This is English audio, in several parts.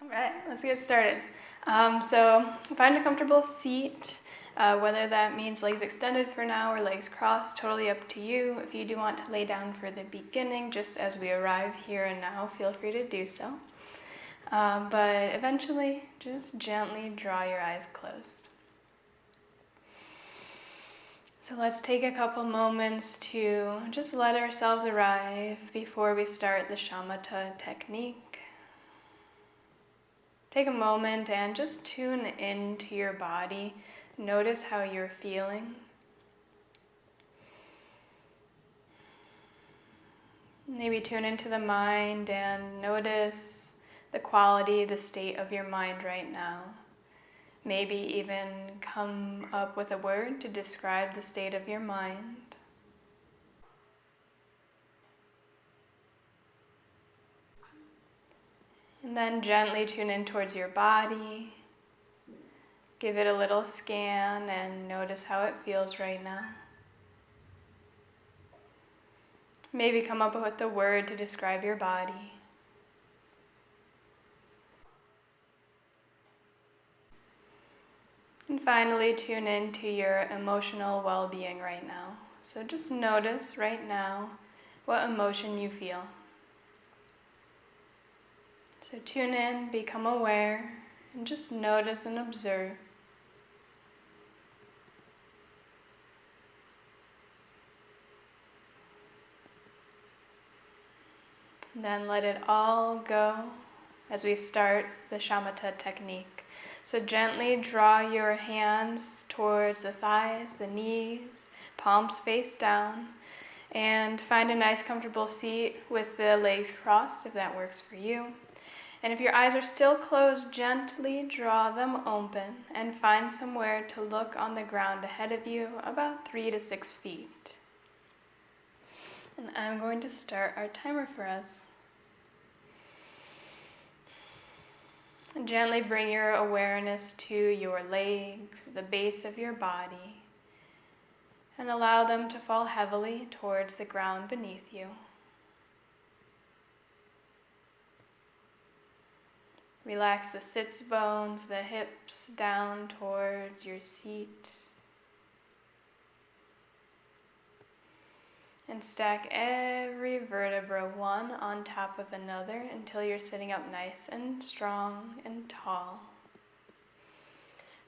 All right, let's get started. So find a comfortable seat, whether that means legs extended for now or legs crossed, totally up to you. If you do want to lay down for the beginning, just as we arrive here and now, feel free to do so. But eventually, just gently draw your eyes closed. So let's take a couple moments to just let ourselves arrive before we start the shamatha technique. Take a moment and just tune into your body. Notice how you're feeling. Maybe tune into the mind and notice the quality, the state of your mind right now. Maybe even come up with a word to describe the state of your mind. And then gently tune in towards your body. Give it a little scan and notice how it feels right now. Maybe come up with a word to describe your body. And finally, tune into your emotional well-being right now. So just notice right now what emotion you feel. So tune in, become aware, and just notice and observe. And then let it all go as we start the shamatha technique. So gently draw your hands towards the thighs, the knees, palms face down, and find a nice comfortable seat with the legs crossed if that works for you. And if your eyes are still closed, gently draw them open and find somewhere to look on the ground ahead of you, about 3 to 6 feet. And I'm going to start our timer for us. And gently bring your awareness to your legs, the base of your body, and allow them to fall heavily towards the ground beneath you. Relax the sits bones, the hips down towards your seat. And stack every vertebra one on top of another until you're sitting up nice and strong and tall.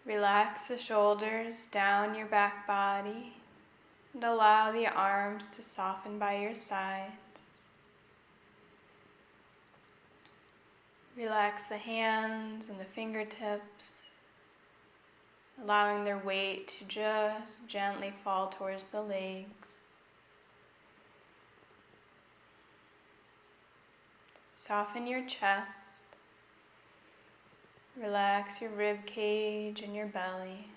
Relax the shoulders down your back body and allow the arms to soften by your sides. Relax the hands and the fingertips, allowing their weight to just gently fall towards the legs. Soften your chest. Relax your rib cage and your belly.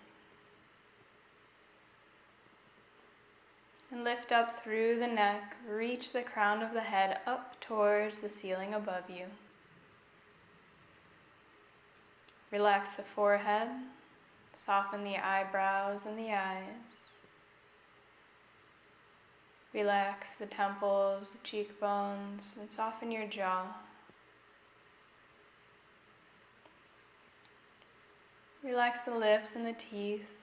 And lift up through the neck, reach the crown of the head up towards the ceiling above you. Relax the forehead, soften the eyebrows and the eyes. Relax the temples, the cheekbones, and soften your jaw. Relax the lips and the teeth.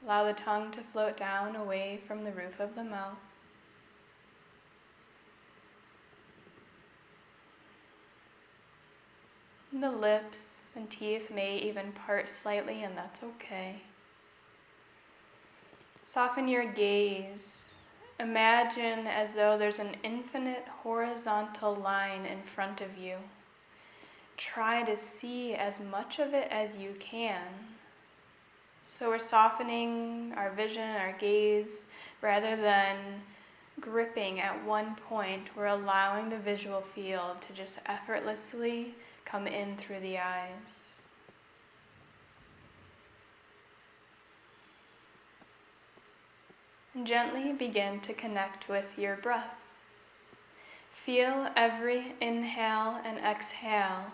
Allow the tongue to float down away from the roof of the mouth. The lips and teeth may even part slightly, and that's okay. Soften your gaze. Imagine as though there's an infinite horizontal line in front of you. Try to see as much of it as you can. So we're softening our vision, our gaze, rather than gripping at one point. We're allowing the visual field to just effortlessly come in through the eyes. And gently begin to connect with your breath. Feel every inhale and exhale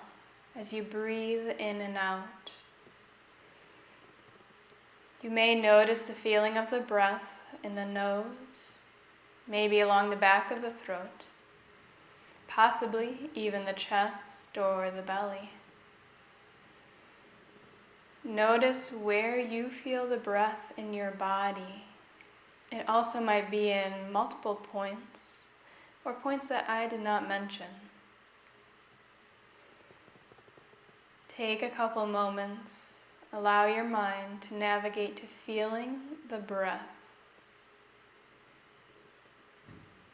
as you breathe in and out. You may notice the feeling of the breath in the nose, maybe along the back of the throat, possibly even the chest or the belly. Notice where you feel the breath in your body. It also might be in multiple points, or points that I did not mention. Take a couple moments, allow your mind to navigate to feeling the breath.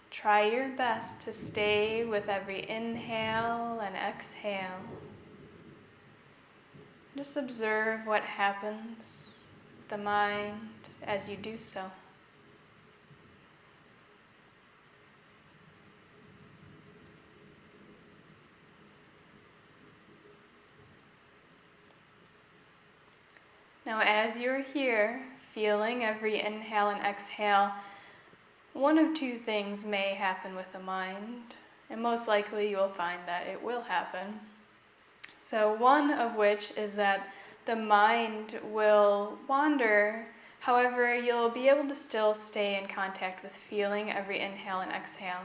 Try your best to stay with every inhale and exhale. Just observe what happens with the mind as you do so. Now, as you're here, feeling every inhale and exhale, one of two things may happen with the mind, and most likely you'll find that it will happen. So one of which is that the mind will wander, however, you'll be able to still stay in contact with feeling every inhale and exhale.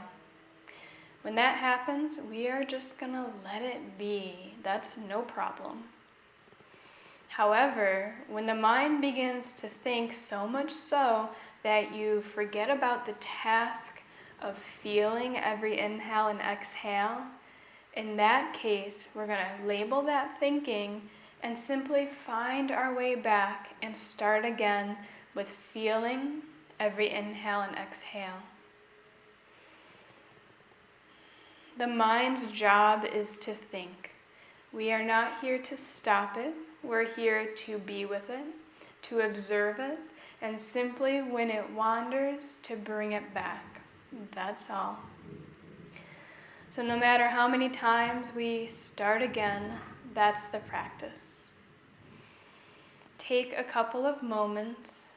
When that happens, we are just gonna let it be. That's no problem. However, when the mind begins to think so much so that you forget about the task of feeling every inhale and exhale, in that case, we're going to label that thinking and simply find our way back and start again with feeling every inhale and exhale. The mind's job is to think. We are not here to stop it. We're here to be with it, to observe it, and simply when it wanders, to bring it back. That's all. So no matter how many times we start again, that's the practice. Take a couple of moments,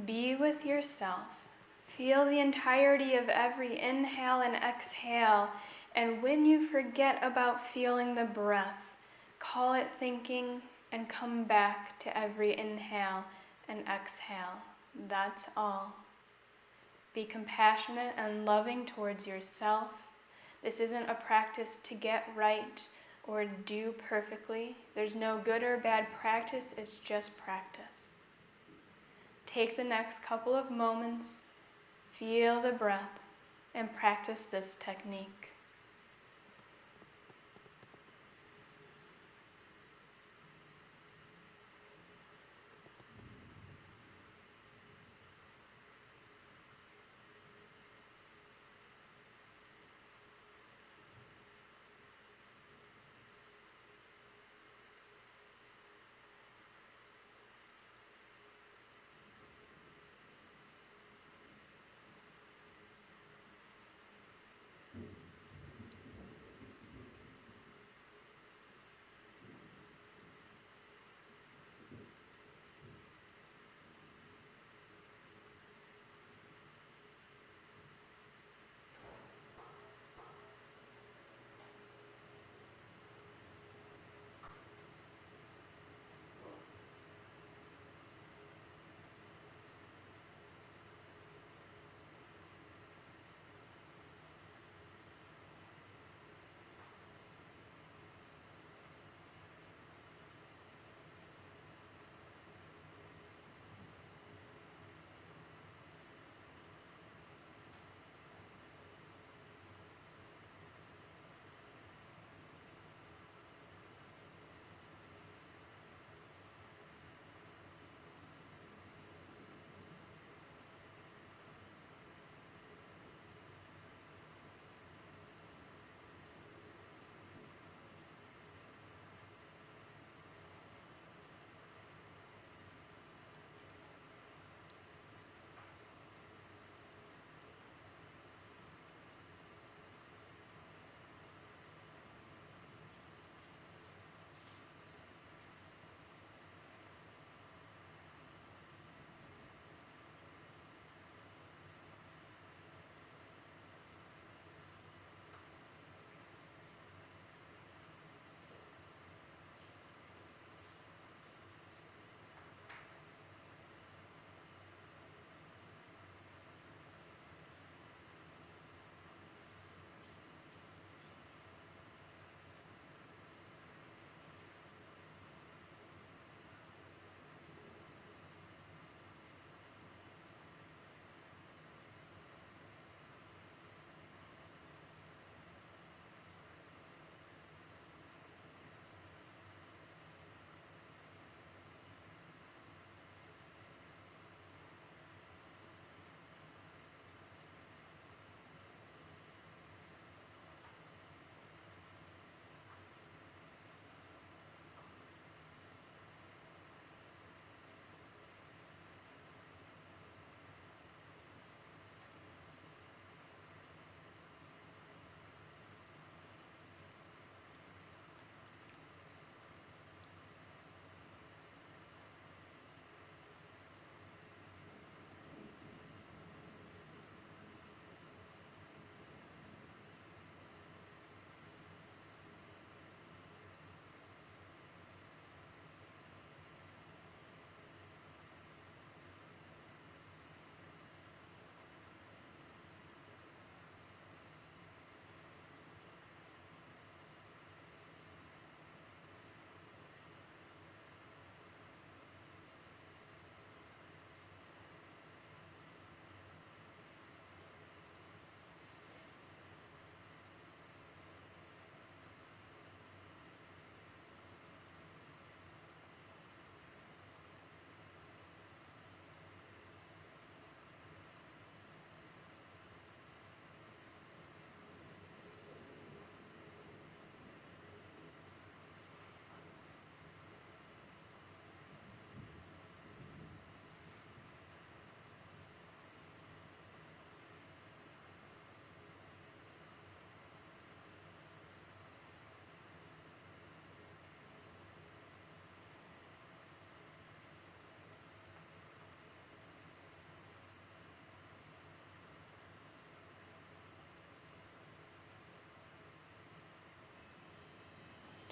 be with yourself, feel the entirety of every inhale and exhale, and when you forget about feeling the breath, call it thinking and come back to every inhale and exhale. That's all. Be compassionate and loving towards yourself. This isn't a practice to get right or do perfectly. There's no good or bad practice, it's just practice. Take the next couple of moments, feel the breath, and practice this technique.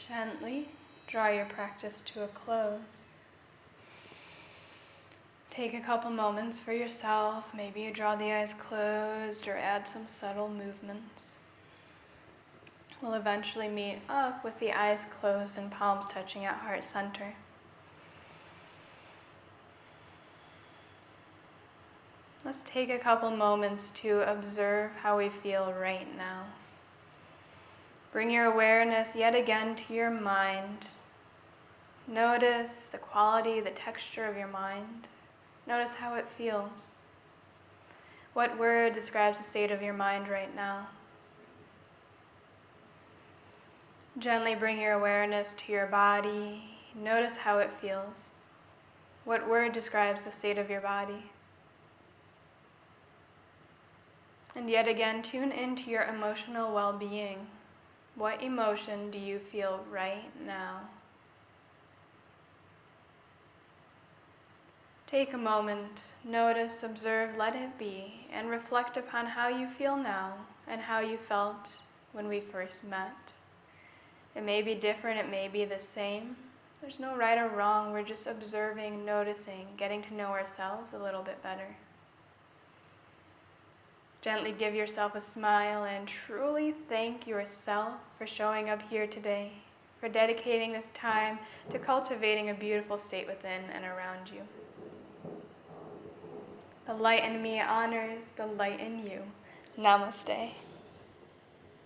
Gently draw your practice to a close. Take a couple moments for yourself. Maybe you draw the eyes closed or add some subtle movements. We'll eventually meet up with the eyes closed and palms touching at heart center. Let's take a couple moments to observe how we feel right now. Bring your awareness yet again to your mind. Notice the quality, the texture of your mind. Notice how it feels. What word describes the state of your mind right now? Gently bring your awareness to your body. Notice how it feels. What word describes the state of your body? And yet again, tune into your emotional well-being. What emotion do you feel right now? Take a moment, notice, observe, let it be, and reflect upon how you feel now and how you felt when we first met. It may be different, it may be the same. There's no right or wrong, we're just observing, noticing, getting to know ourselves a little bit better. Gently give yourself a smile and truly thank yourself for showing up here today, for dedicating this time to cultivating a beautiful state within and around you. The light in me honors the light in you. Namaste.